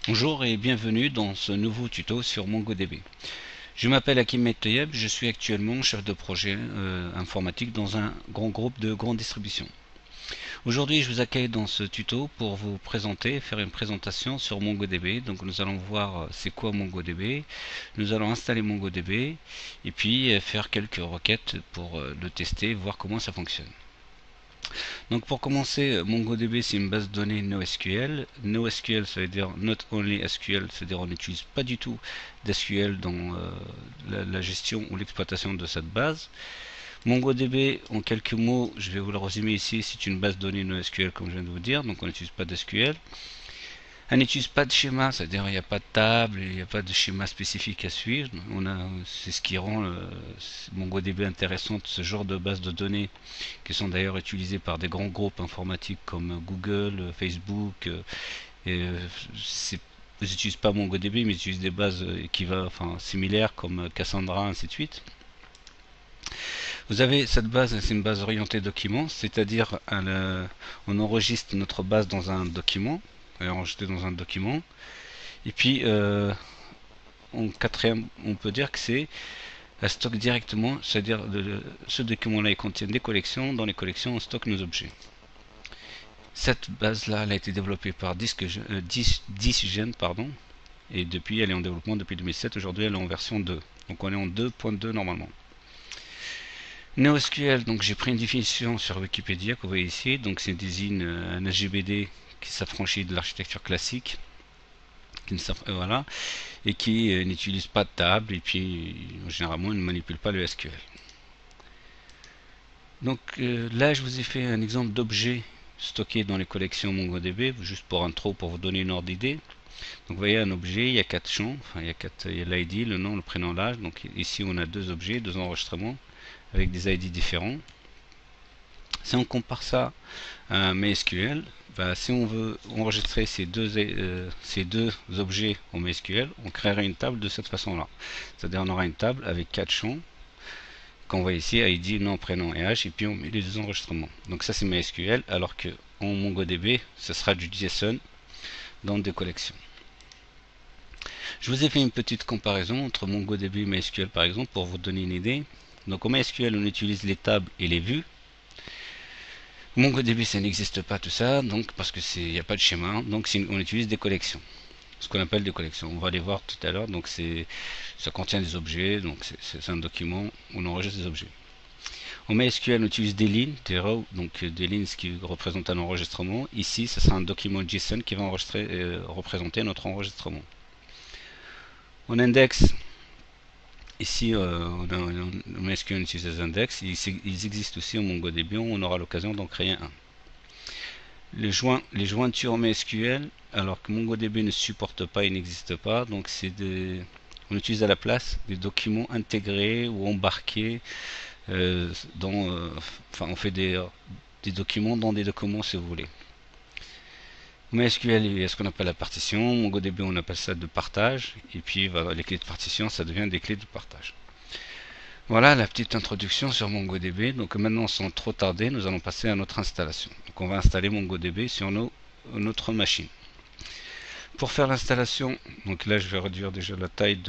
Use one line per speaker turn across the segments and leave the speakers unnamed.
Bonjour et bienvenue dans ce nouveau tuto sur MongoDB. Je m'appelle Hakim Mektoyeb, je suis actuellement chef de projet informatique dans un grand groupe de grande distribution. Aujourd'hui, je vous accueille dans ce tuto pour vous présenter, faire une présentation sur MongoDB. Donc nous allons voir c'est quoi MongoDB, nous allons installer MongoDB et puis faire quelques requêtes pour le tester, voir comment ça fonctionne. Donc pour commencer, MongoDB c'est une base de données NoSQL. NoSQL ça veut dire Not Only SQL, c'est-à-dire on n'utilise pas du tout d'SQL dans la gestion ou l'exploitation de cette base. MongoDB, en quelques mots, je vais vous le résumer ici, c'est une base de données NoSQL comme je viens de vous dire, donc on n'utilise pas d'SQL. Elle n'utilise pas de schéma, c'est-à-dire il n'y a pas de table, il n'y a pas de schéma spécifique à suivre. C'est ce qui rend MongoDB intéressante, ce genre de base de données qui sont d'ailleurs utilisées par des grands groupes informatiques comme Google, Facebook. Ils n'utilisent pas MongoDB, mais ils utilisent des bases similaires comme Cassandra, ainsi de suite. Vous avez cette base, c'est une base orientée document, c'est-à-dire on enregistre notre base dans un document, enregistré dans un document. Et puis en quatrième, on peut dire que c'est la stocke directement, c'est-à-dire ce document-là il contient des collections, dans les collections on stocke nos objets. Cette base-là, elle a été développée par Disgen, pardon, et depuis elle est en développement depuis 2007. Aujourd'hui elle est en version 2, donc on est en 2.2 normalement. NoSQL, donc j'ai pris une définition sur Wikipédia que vous voyez ici, donc c'est désigne un SGBD qui s'affranchit de l'architecture classique, voilà, et qui n'utilise pas de table et puis généralement ne manipule pas le SQL. Donc là je vous ai fait un exemple d'objet stocké dans les collections MongoDB, juste pour intro, pour vous donner une ordre d'idée. Donc vous voyez un objet, il y a 4 champs, il y a l'ID, le nom, le prénom, l'âge. Donc ici on a deux objets, deux enregistrements avec des ID différents. Si on compare ça à un MySQL, si on veut enregistrer ces deux objets en MySQL, on créerait une table de cette façon-là. C'est-à-dire on aura une table avec 4 champs qu'on voit ici, ID, nom, prénom et âge, et puis on met les deux enregistrements. Donc ça c'est MySQL, alors que en MongoDB, ce sera du JSON dans des collections. Je vous ai fait une petite comparaison entre MongoDB et MySQL par exemple pour vous donner une idée. Donc en MySQL on utilise les tables et les vues. MongoDB ça n'existe pas tout ça, donc parce que il n'y a pas de schéma, donc on utilise des collections, ce qu'on appelle des collections. On va les voir tout à l'heure. Donc ça contient des objets, donc c'est un document où on enregistre des objets. En MySQL on utilise des lignes, des rows, donc des lignes ce qui représente un enregistrement. Ici ce sera un document JSON qui va représenter notre enregistrement. En index, ici, MySQL utilise des index. Ils existent aussi en MongoDB. On aura l'occasion d'en créer un. Les jointures MySQL, alors que MongoDB ne supporte pas, il n'existe pas. Donc on utilise à la place des documents intégrés ou embarqués. On fait des documents dans des documents si vous voulez. MySQL, il y a ce qu'on appelle la partition. MongoDB, on appelle ça de partage. Et puis, les clés de partition, ça devient des clés de partage. Voilà la petite introduction sur MongoDB. Donc maintenant, sans trop tarder, nous allons passer à notre installation. Donc on va installer MongoDB sur notre machine. Pour faire l'installation, donc là, je vais réduire déjà la taille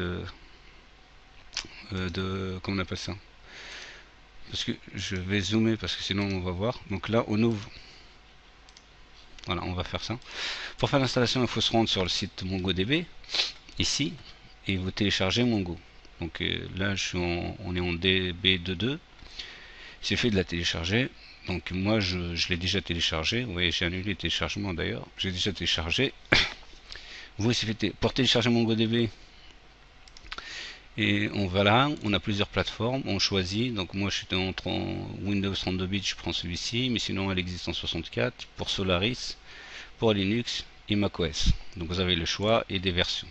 comment on appelle ça? Parce que je vais zoomer parce que sinon on va voir. Donc là, on ouvre. Voilà, on va faire ça. Pour faire l'installation, il faut se rendre sur le site MongoDB, ici, et vous téléchargez Mongo. Donc là, on est en DB22. C'est fait de la télécharger. Donc moi, je l'ai déjà téléchargé. Vous voyez, j'ai annulé le téléchargement d'ailleurs. J'ai déjà téléchargé. Vous, pour télécharger MongoDB. Et on a plusieurs plateformes, on choisit. Donc moi je suis entre Windows 32 bits, je prends celui-ci, mais sinon elle existe en 64 pour Solaris, pour Linux et macOS. Donc vous avez le choix et des versions.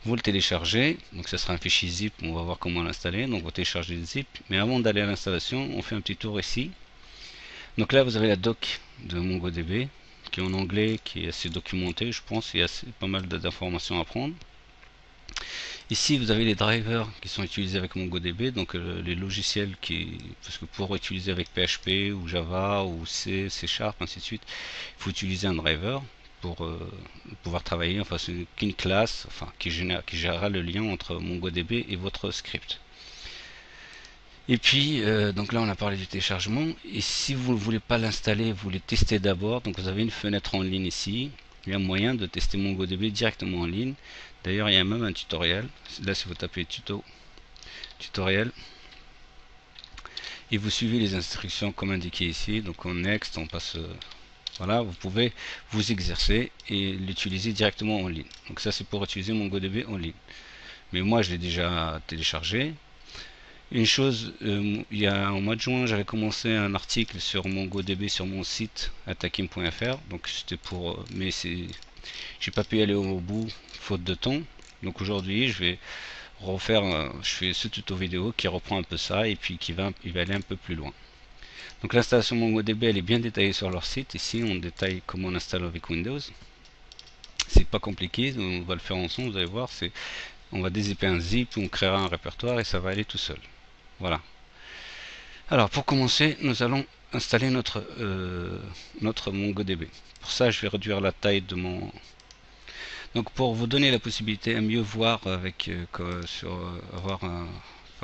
Vous le téléchargez, donc ça sera un fichier zip, on va voir comment l'installer. Donc vous téléchargez le zip, mais avant d'aller à l'installation, on fait un petit tour ici. Donc là vous avez la doc de MongoDB qui est en anglais, qui est assez documenté, je pense, il y a pas mal d'informations à prendre. Ici vous avez les drivers qui sont utilisés avec MongoDB, donc les logiciels parce que pour utiliser avec PHP ou Java ou C, C Sharp, ainsi de suite, il faut utiliser un driver. pour pouvoir travailler. Enfin, c'est qu'une classe, enfin, qui gérera le lien entre MongoDB et votre script. Et puis, donc là, on a parlé du téléchargement. Et si vous ne voulez pas l'installer, vous voulez tester d'abord, donc vous avez une fenêtre en ligne ici. Il y a moyen de tester MongoDB directement en ligne. D'ailleurs, il y a même un tutoriel. Là, si vous tapez tutoriel, et vous suivez les instructions comme indiqué ici. Donc, on next, on passe. Voilà, vous pouvez vous exercer et l'utiliser directement en ligne. Donc, ça, c'est pour utiliser MongoDB en ligne. Mais moi, je l'ai déjà téléchargé. Une chose, il y a, au mois de juin, j'avais commencé un article sur MongoDB sur mon site attakim.fr. Donc c'était pour, mais j'ai pas pu aller au bout faute de temps. Donc aujourd'hui, je vais refaire, je fais ce tuto vidéo qui reprend un peu ça et puis il va aller un peu plus loin. Donc l'installation MongoDB, elle est bien détaillée sur leur site. Ici, on détaille comment on installe avec Windows. C'est pas compliqué, on va le faire ensemble. Vous allez voir, on va dézipper un zip, on créera un répertoire et ça va aller tout seul. Voilà. Alors pour commencer, nous allons installer notre MongoDB. Pour ça, je vais réduire la taille de mon. Donc pour vous donner la possibilité à mieux voir avec enfin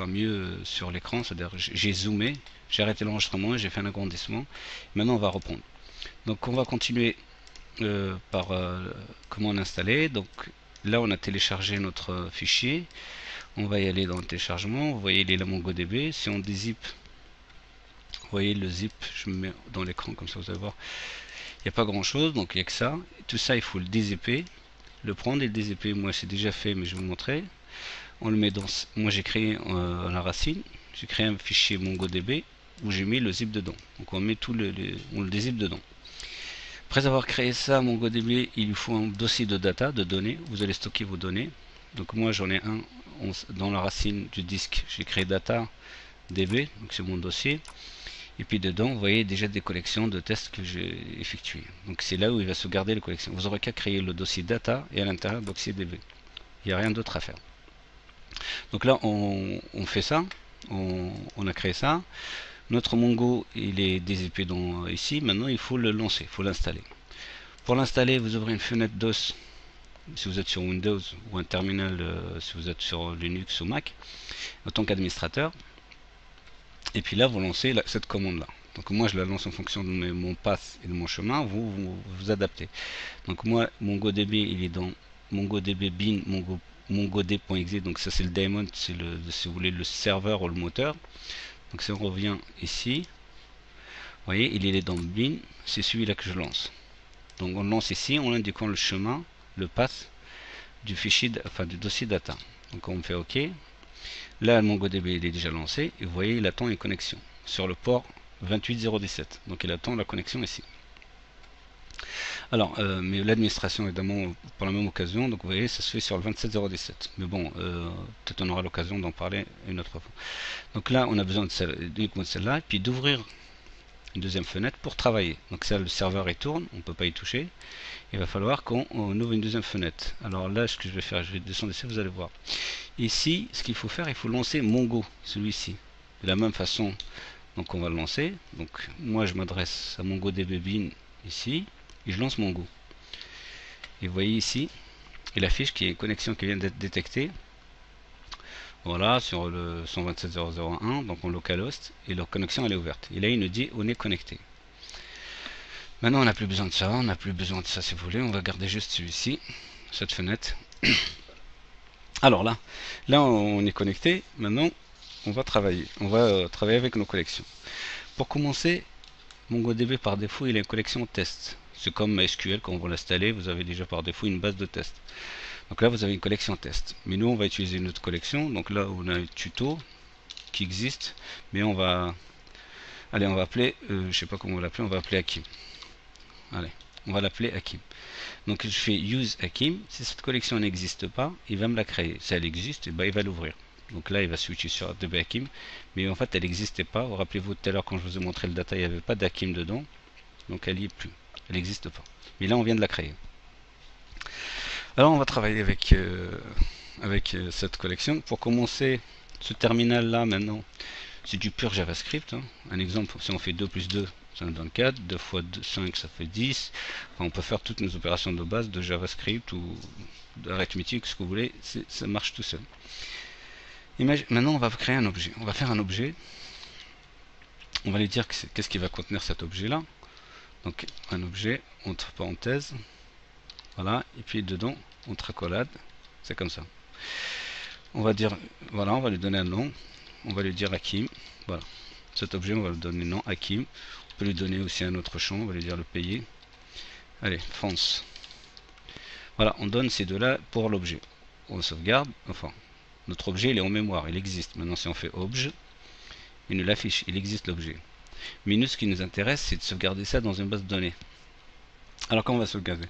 mieux sur l'écran, c'est-à-dire j'ai zoomé, j'ai arrêté l'enregistrement et j'ai fait un agrandissement. Maintenant, on va reprendre. Donc on va continuer par comment l'installer. Donc là, on a téléchargé notre fichier. On va y aller dans le téléchargement. Vous voyez, il est là MongoDB. Si on dézip, vous voyez le zip, je me mets dans l'écran comme ça, vous allez voir. Il n'y a pas grand chose, donc il n'y a que ça. Tout ça, il faut le dézipper, le prendre et le dézipper. Moi, c'est déjà fait, mais je vais vous montrer. On le met dans. Moi, j'ai créé la racine. J'ai créé un fichier MongoDB où j'ai mis le zip dedans. Donc, on met on le dézip dedans. Après avoir créé ça, MongoDB, il lui faut un dossier de data, de données. Vous allez stocker vos données. Donc, moi, j'en ai un dans la racine du disque. J'ai créé data DB, donc c'est mon dossier. Et puis dedans, vous voyez déjà des collections de tests que j'ai effectués. Donc c'est là où il va sauvegarder les collections. Vous aurez qu'à créer le dossier data et à l'intérieur le dossier DB. Il n'y a rien d'autre à faire. Donc là, on fait ça. On a créé ça. Notre Mongo, il est dézippé ici. Maintenant, il faut le lancer, il faut l'installer. Pour l'installer, vous ouvrez une fenêtre DOS si vous êtes sur Windows ou un terminal si vous êtes sur Linux ou Mac en tant qu'administrateur. Et puis là, vous lancez cette commande-là. Donc moi, je la lance en fonction de mon path et de mon chemin. Vous adaptez. Donc moi, MongoDB, il est dans MongoDB bin MongoD.exe. Donc ça, c'est le daemon, c'est si vous voulez, le serveur ou le moteur. Donc si on revient ici, vous voyez, il est dans bin. C'est celui-là que je lance. Donc on lance ici en indiquant le chemin, le path du fichier, enfin du dossier data. Donc on fait OK. Là, le MongoDB il est déjà lancé et vous voyez, il attend une connexion sur le port 28017. Donc il attend la connexion ici. Alors, mais l'administration évidemment pour la même occasion, donc vous voyez, ça se fait sur le 27017. Mais bon, peut-être on aura l'occasion d'en parler une autre fois. Donc là, on a besoin uniquement de celle-là, et puis d'ouvrir une deuxième fenêtre pour travailler. Donc ça, le serveur il tourne, on ne peut pas y toucher. Il va falloir qu'on ouvre une deuxième fenêtre. Alors là, ce que je vais faire, je vais descendre ici, vous allez voir. Ici, ce qu'il faut faire, il faut lancer Mongo, celui-ci. De la même façon, donc on va le lancer. Donc moi, je m'adresse à MongoDB bin ici, et je lance Mongo. Et vous voyez ici, il affiche qu'il y a une connexion qui vient d'être détectée. Voilà, sur le 127.0.0.1, donc en localhost, et leur connexion elle est ouverte. Et là, il nous dit on est connecté. Maintenant, on n'a plus besoin de ça, si vous voulez, on va garder juste celui-ci, cette fenêtre. Alors là, on est connecté, maintenant on va travailler avec nos collections. Pour commencer, MongoDB par défaut il a une collection test. C'est comme MySQL, quand vous l'installez, vous avez déjà par défaut une base de test. Donc là vous avez une collection test. Mais nous on va utiliser une autre collection, donc là on a un tuto qui existe, mais on va appeler, je sais pas comment on va l'appeler, on va appeler Hakim. Allez, on va l'appeler Hakim. Donc je fais use Hakim. Si cette collection n'existe pas, il va me la créer. Si elle existe, et ben, il va l'ouvrir. Donc là, il va switcher sur DB Hakim. Mais en fait, elle n'existait pas. Rappelez-vous tout à l'heure, quand je vous ai montré le data, il n'y avait pas d'Hakim dedans. Donc elle n'y est plus. Elle n'existe pas. Mais là, on vient de la créer. Alors, on va travailler avec cette collection. Pour commencer, ce terminal-là, maintenant, c'est du pur JavaScript. Hein. Un exemple, si on fait 2 plus 2, ça nous donne 4, 2 fois 5 ça fait 10. Enfin, on peut faire toutes nos opérations de base de JavaScript ou d'arithmétique, ce que vous voulez, ça marche tout seul. Maintenant on va créer un objet, on va faire un objet, on va lui dire qu'est-ce qui va contenir cet objet là. Donc un objet entre parenthèses, voilà, et puis dedans entre accolade, c'est comme ça. On va dire, voilà, on va lui donner un nom, on va lui dire Hakim, voilà. Cet objet, on va lui donner nom Hakim. On peut lui donner aussi un autre champ, on va lui dire le pays. Allez, France. Voilà, on donne ces deux-là pour l'objet. On sauvegarde, enfin, notre objet, il est en mémoire, il existe. Maintenant, si on fait objet, il nous l'affiche, il existe l'objet. Mais nous, ce qui nous intéresse, c'est de sauvegarder ça dans une base de données. Alors, comment on va sauvegarder?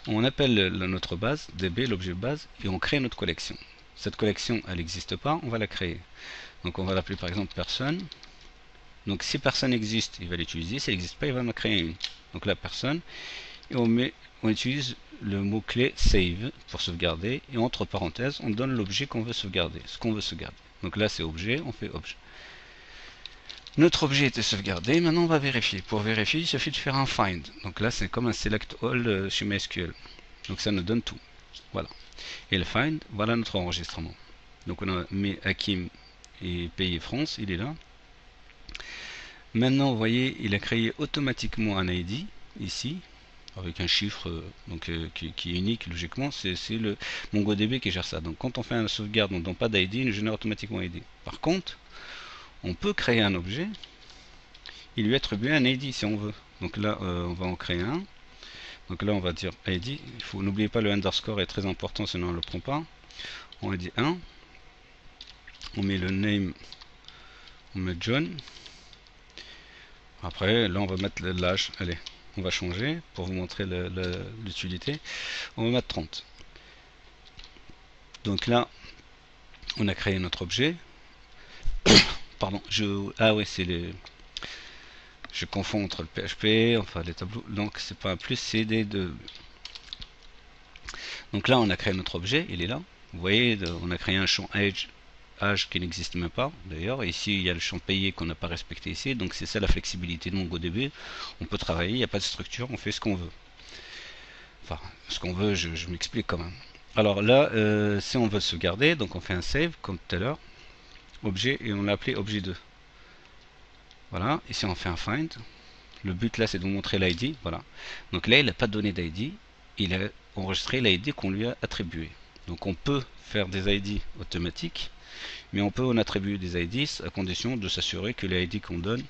On appelle notre base, DB, l'objet base, et on crée notre collection. Cette collection, elle n'existe pas, on va la créer. Donc, on va l'appeler par exemple personne. Donc si personne existe, il va l'utiliser. S'il n'existe pas, il va en créer une. Donc la personne, et on utilise le mot-clé save pour sauvegarder. Et entre parenthèses, on donne l'objet qu'on veut sauvegarder, ce qu'on veut sauvegarder. Donc là c'est objet, on fait objet. Notre objet était sauvegardé, maintenant on va vérifier. Pour vérifier, il suffit de faire un find. Donc là c'est comme un select all chez MySQL. Donc ça nous donne tout. Voilà. Et le find, voilà notre enregistrement. Donc on a mis Hakim et pays France, il est là. Maintenant, vous voyez, il a créé automatiquement un ID, ici, avec un chiffre qui est unique, logiquement. C'est le MongoDB qui gère ça. Donc, quand on fait une sauvegarde, on ne donne pas d'ID, il nous génère automatiquement un ID. Par contre, on peut créer un objet, et lui attribuer un ID si on veut. Donc là, on va en créer un. Donc là, on va dire ID. N'oubliez pas, le underscore est très important, sinon on ne le prend pas. On va dire 1. On met le name, on met John. Après, là, on va mettre l'âge. Allez, on va changer pour vous montrer l'utilité. On va mettre 30. Donc là, on a créé notre objet. Pardon, ah oui, c'est les... Je confonds entre le PHP, enfin les tableaux. Donc, c'est pas un plus, c'est des deux. Donc là, on a créé notre objet, il est là. Vous voyez, on a créé un champ âge qui n'existe même pas d'ailleurs. Ici il y a le champ payé qu'on n'a pas respecté ici, donc c'est ça la flexibilité de MongoDB. On peut travailler, il n'y a pas de structure, on fait ce qu'on veut. Enfin, ce qu'on veut, je m'explique quand même. Alors là, si on veut sauvegarder, donc on fait un save comme tout à l'heure, objet, et on l'a appelé objet 2. Voilà, ici on fait un find. Le but là c'est de vous montrer l'ID, voilà. Donc là il n'a pas donné d'ID, il a enregistré l'ID qu'on lui a attribué. Donc on peut faire des ID automatiques, mais on peut en attribuer des IDs à condition de s'assurer que les ID qu'on donne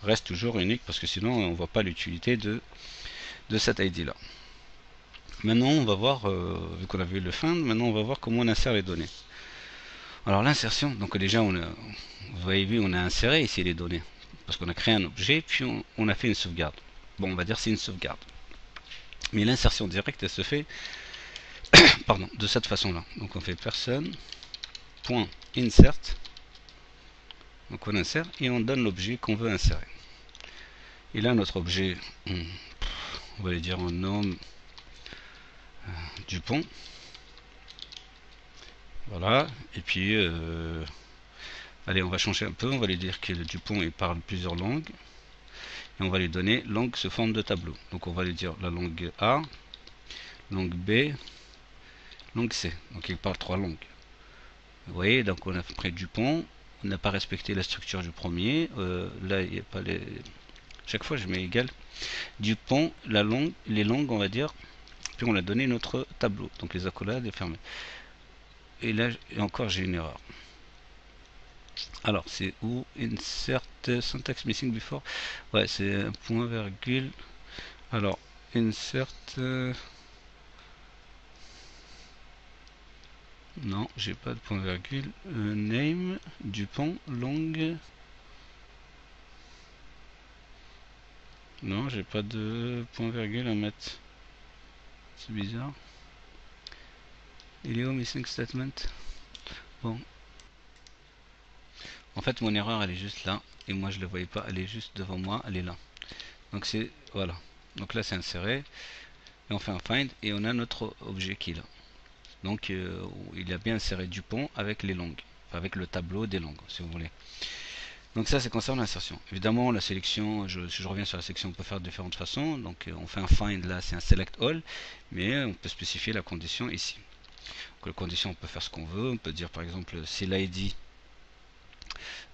restent toujours uniques, parce que sinon on ne voit pas l'utilité de cette ID là. Maintenant on va voir, vu qu'on a vu le find, maintenant on va voir comment on insère les données. Alors l'insertion, donc déjà vous avez vu, on a inséré ici les données, parce qu'on a créé un objet, puis on a fait une sauvegarde. Bon, on va dire c'est une sauvegarde. Mais l'insertion directe, elle se fait pardon, de cette façon-là. Donc on fait personne.insert. Donc on insère et on donne l'objet qu'on veut insérer. Et là notre objet, on va lui dire un nom Dupont. Voilà. Et puis allez, on va changer un peu. On va lui dire que le Dupont il parle plusieurs langues. Et on va lui donner langue sous forme de tableau. Donc on va lui dire la langue A, langue B, langue C. Donc il parle 3 langues. Vous voyez, donc on a pris Dupont. On n'a pas respecté la structure du premier. Là, il n'y a pas les... Chaque fois, je mets égal. Dupont, la langue, les langues, on va dire. Puis on a donné notre tableau. Donc les accolades est fermé. Et là, encore, j'ai une erreur. Alors, c'est où insert syntax missing before. Ouais, c'est un point virgule. Alors, insert. Non, j'ai pas de point virgule. Name, Dupont, langue. Non, j'ai pas de point virgule à mettre. C'est bizarre. Il est où missing statement? Bon. En fait, mon erreur, elle est juste là. Et moi, je ne la voyais pas. Elle est juste devant moi. Elle est là. Donc, c'est... Voilà. Donc là, c'est inséré. Et on fait un find. Et on a notre objet qui est là. Donc, il a bien inséré Dupont avec les langues. Enfin, avec le tableau des langues, si vous voulez. Donc ça, c'est concernant l'insertion. Évidemment, la sélection, si je reviens sur la section, on peut faire de différentes façons. Donc on fait un find, là c'est un select all, mais on peut spécifier la condition ici. Donc la condition, on peut faire ce qu'on veut. On peut dire par exemple si l'ID,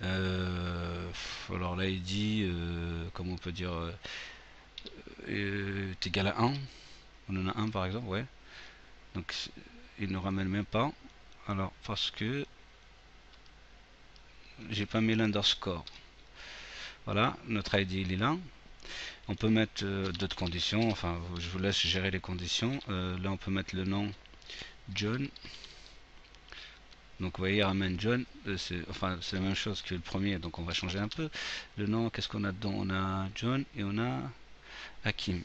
alors l'ID, comment on peut dire, est égal à 1. On en a un par exemple, ouais. Donc il ne ramène même pas. Alors parce que j'ai pas mis l'underscore. Voilà, notre ID il est là. On peut mettre d'autres conditions, enfin je vous laisse gérer les conditions. Là on peut mettre le nom John. Donc vous voyez, il ramène John, c'est la même chose que le premier, donc on va changer un peu. Le nom, qu'est-ce qu'on a dedans? On a John et on a Hakim.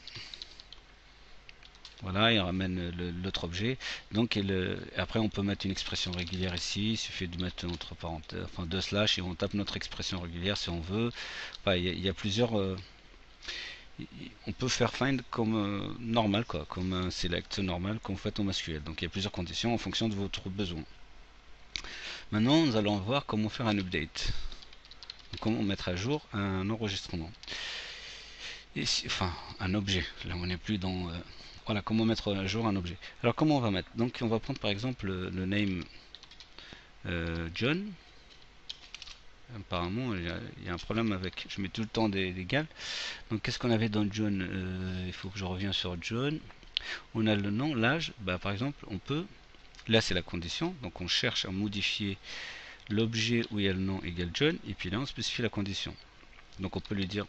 Voilà, il ramène l'autre objet. Donc après on peut mettre une expression régulière ici, il suffit de mettre entre parenthèses, enfin deux slash, et on tape notre expression régulière si on veut. Enfin, il y a plusieurs... on peut faire find comme normal, quoi, comme un select normal qu'on fait au MySQL. Donc il y a plusieurs conditions en fonction de votre besoin. Maintenant, nous allons voir comment faire un update. Comment mettre à jour un enregistrement. Et enfin, un objet. Là, on n'est plus dans... voilà, comment mettre à jour un objet. Alors, comment on va mettre? Donc, on va prendre par exemple le name John. Apparemment, il y a un problème avec... Je mets tout le temps des égales. Donc, qu'est-ce qu'on avait dans John? Il faut que je revienne sur John. On a le nom, l'âge. Bah, par exemple, on peut... Là, c'est la condition. Donc, on cherche à modifier l'objet où il y a le nom égale John. Et puis là, on spécifie la condition. Donc, on peut lui dire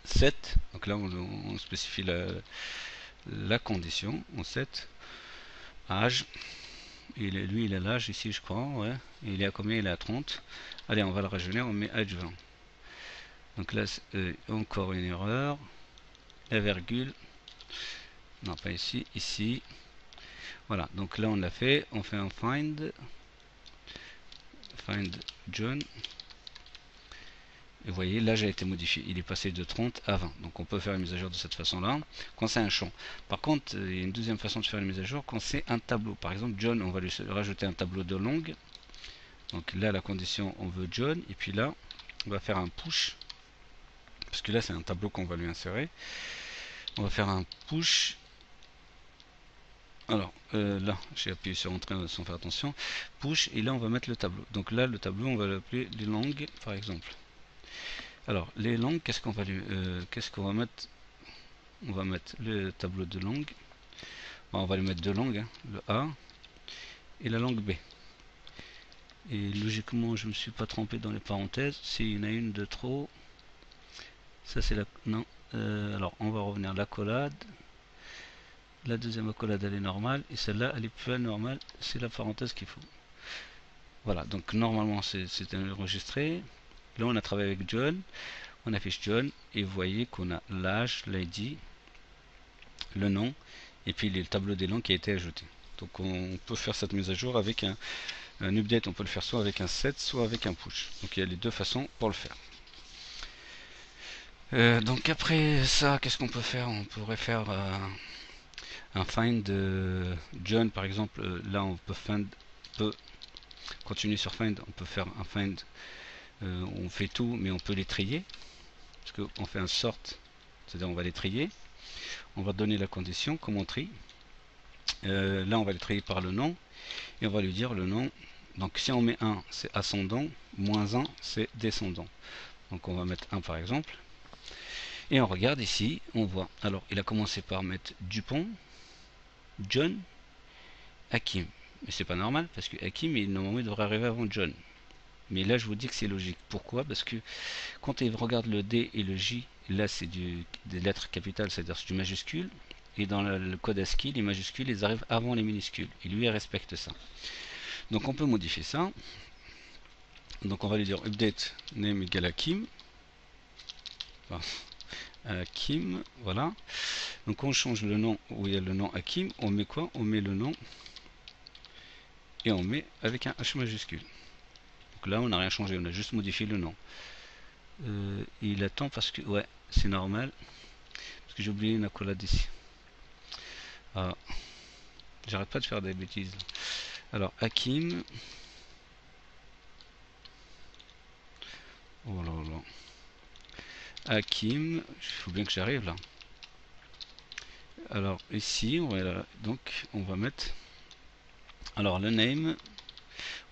7. Donc là, on spécifie la condition. On set âge. Lui, il a l'âge ici, je crois. Ouais. Et il est à combien? Il est à 30. Allez, on va le rajeunir. On met âge 20. Donc là, encore une erreur. La virgule. Non, pas ici. Ici. Voilà. Donc là, on l'a fait. On fait un find. Find John. Et vous voyez, l'âge a été modifié. Il est passé de 30 à 20. Donc on peut faire une mise à jour de cette façon-là, quand c'est un champ. Par contre, il y a une deuxième façon de faire une mise à jour, quand c'est un tableau. Par exemple, John, on va lui rajouter un tableau de longue. Donc là, la condition, on veut John. Et puis là, on va faire un push. Parce que là, c'est un tableau qu'on va lui insérer. On va faire un push. Alors, là, j'ai appuyé sur Entrée sans faire attention. Push, et là, on va mettre le tableau. Donc là, le tableau, on va l'appeler les langues, par exemple. Alors, les langues, qu'est-ce qu'on va mettre? On va mettre le tableau de langue. On va lui mettre deux langues, hein, le A et la langue B. Et logiquement, je ne me suis pas trompé dans les parenthèses. S'il y en a une de trop, ça c'est la... Non. Alors, on va revenir à l'accolade. La deuxième accolade, elle est normale. Et celle-là, elle est plus normale. C'est la parenthèse qu'il faut. Voilà, donc normalement, c'est enregistré. Là, on a travaillé avec John. On affiche John. Et vous voyez qu'on a l'âge, l'ID, le nom, et puis le tableau des langues qui a été ajouté. Donc on peut faire cette mise à jour avec un update, on peut le faire soit avec un set, soit avec un push. Donc il y a les deux façons pour le faire. Donc après ça, qu'est-ce qu'on peut faire? On pourrait faire un find de John par exemple. Là on peut continuer sur find, on peut faire un find, on fait tout mais on peut les trier. Parce qu'on fait un sort, c'est-à-dire on va les trier. On va donner la condition, comme on trie. Là on va le trier par le nom. Et on va lui dire le nom. Donc si on met 1, c'est ascendant. Moins 1, c'est descendant. Donc on va mettre 1 par exemple. Et on regarde ici, on voit. Alors il a commencé par mettre Dupont, John, Hakim. Mais c'est pas normal parce que Hakim, normalement, il devrait arriver avant John. Mais là, je vous dis que c'est logique. Pourquoi? Parce que quand il regarde le D et le J, là, c'est des lettres capitales, c'est-à-dire c'est du majuscule. Et dans le code ASCII, les majuscules, ils arrivent avant les minuscules. Et lui, il respecte ça. Donc, on peut modifier ça. Donc, on va lui dire update name égale Hakim. Enfin, Hakim, voilà. Donc, on change le nom où il y a le nom Hakim. On met quoi? On met le nom. Et on met avec un H majuscule. Donc là, on n'a rien changé, on a juste modifié le nom. Il attend parce que, ouais, c'est normal. Parce que j'ai oublié une accolade ici. Ah, j'arrête pas de faire des bêtises. Alors, Hakim. Oh là là. Hakim, il faut bien que j'arrive là. Alors ici, on va mettre. Alors le name,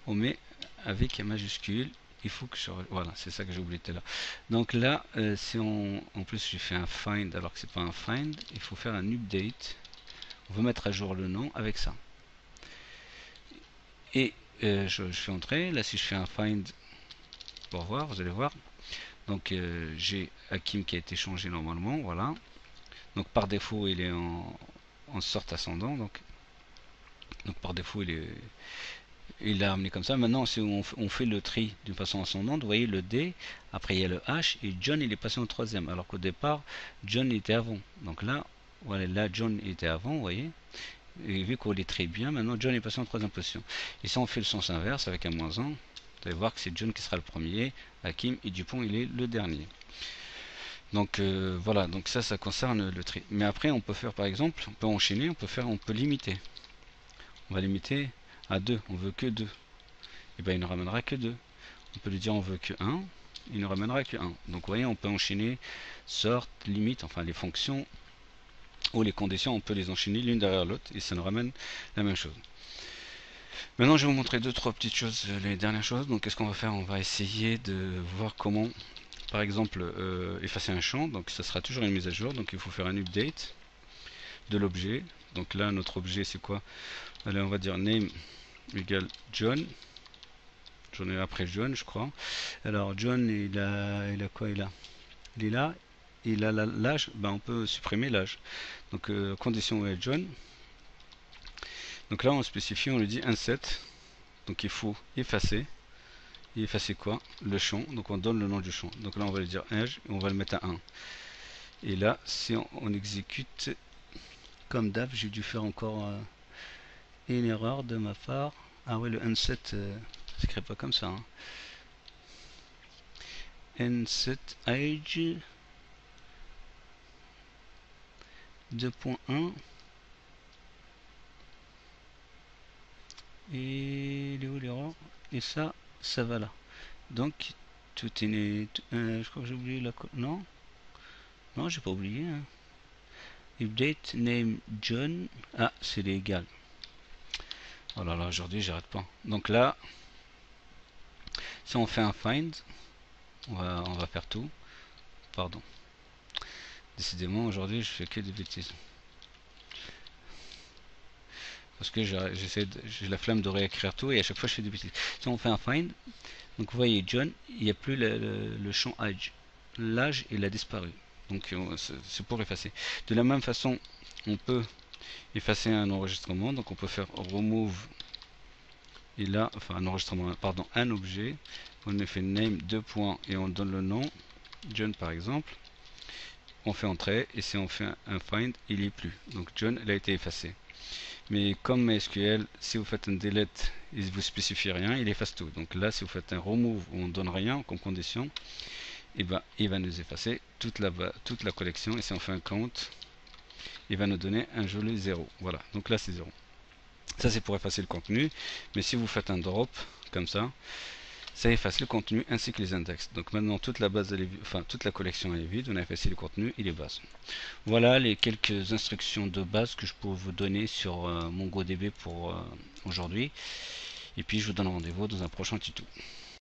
on met avec un majuscule. Il faut que je. Voilà, c'est ça que j'ai oublié tout à l'heure. Donc là, si on. En plus, j'ai fait un find alors que c'est pas un find. Il faut faire un update. On veut mettre à jour le nom avec ça. Et je fais entrer. Là, si je fais un find pour voir, vous allez voir. Donc j'ai Hakim qui a été changé normalement. Voilà. Donc par défaut, il est en sorte ascendant. Donc par défaut, il l'a amené comme ça. Maintenant, si on fait le tri d'une façon ascendante, vous voyez le D, après il y a le H, et John il est passé en troisième, alors qu'au départ, John était avant. Donc là, voilà, là John était avant, vous voyez. Et vu qu'on est très bien, maintenant John est passé en troisième position. Et si on fait le sens inverse avec un -1, vous allez voir que c'est John qui sera le premier, Hakim et Dupont il est le dernier. Donc voilà, donc ça concerne le tri. Mais après on peut faire par exemple, on peut enchaîner, on peut limiter. On va limiter à 2, on veut que 2. Et bien il ne ramènera que 2. On peut lui dire on veut que 1, il ne ramènera que 1. Donc vous voyez, on peut enchaîner sorte, limite, enfin les fonctions ou les conditions, on peut les enchaîner l'une derrière l'autre et ça nous ramène la même chose. Maintenant je vais vous montrer deux trois petites choses, les dernières choses. Donc qu'est-ce qu'on va faire? On va essayer de voir comment par exemple effacer un champ. Donc ça sera toujours une mise à jour, donc il faut faire un update de l'objet. Donc là notre objet c'est quoi? Allez, on va dire name égale John. J'en ai après John je crois. Alors John il a quoi? Il est là. Il a l'âge, ben, on peut supprimer l'âge. Donc condition est John. Donc là on spécifie, on lui dit inset. Donc il faut effacer. Et effacer quoi? Le champ. Donc on donne le nom du champ. Donc là on va lui dire age et on va le mettre à 1. Et là si on exécute comme d'hab, j'ai dû faire encore une erreur de ma part. Ah ouais, le inset s'écrit pas comme ça. Hein. Inset age 2.1 et il est où l'erreur? Et ça va là. Donc tout est né. Je crois que j'ai oublié la. Non, non, j'ai pas oublié. Hein. Update name John. Ah, c'est légal. Oh là là, aujourd'hui j'arrête pas. Donc là, si on fait un find, on va faire tout. Pardon. Décidément, aujourd'hui je fais que des bêtises. Parce que j'ai la flemme de réécrire tout et à chaque fois je fais des bêtises. Si on fait un find, donc vous voyez John, il n'y a plus le champ age. L'âge il a disparu. Donc c'est pour effacer. De la même façon, on peut effacer un enregistrement. Donc on peut faire remove. Et là, enfin un enregistrement, pardon, un objet. On fait name 2 points et on donne le nom. John par exemple. On fait entrer et si on fait un find, il n'y est plus. Donc John, il a été effacé. Mais comme MySQL, si vous faites un delete, il ne vous spécifie rien, il efface tout. Donc là, si vous faites un remove où on ne donne rien comme condition, et ben, il va nous effacer toute la collection. Et si on fait un count, il va nous donner un joli 0. Voilà, donc là c'est 0. Ça c'est pour effacer le contenu. Mais si vous faites un drop, comme ça efface le contenu ainsi que les index. Donc maintenant toute la base, toute la collection est vide, on a effacé le contenu et les bases. Voilà les quelques instructions de base que je peux vous donner sur MongoDB pour aujourd'hui. Et puis je vous donne rendez-vous dans un prochain tuto.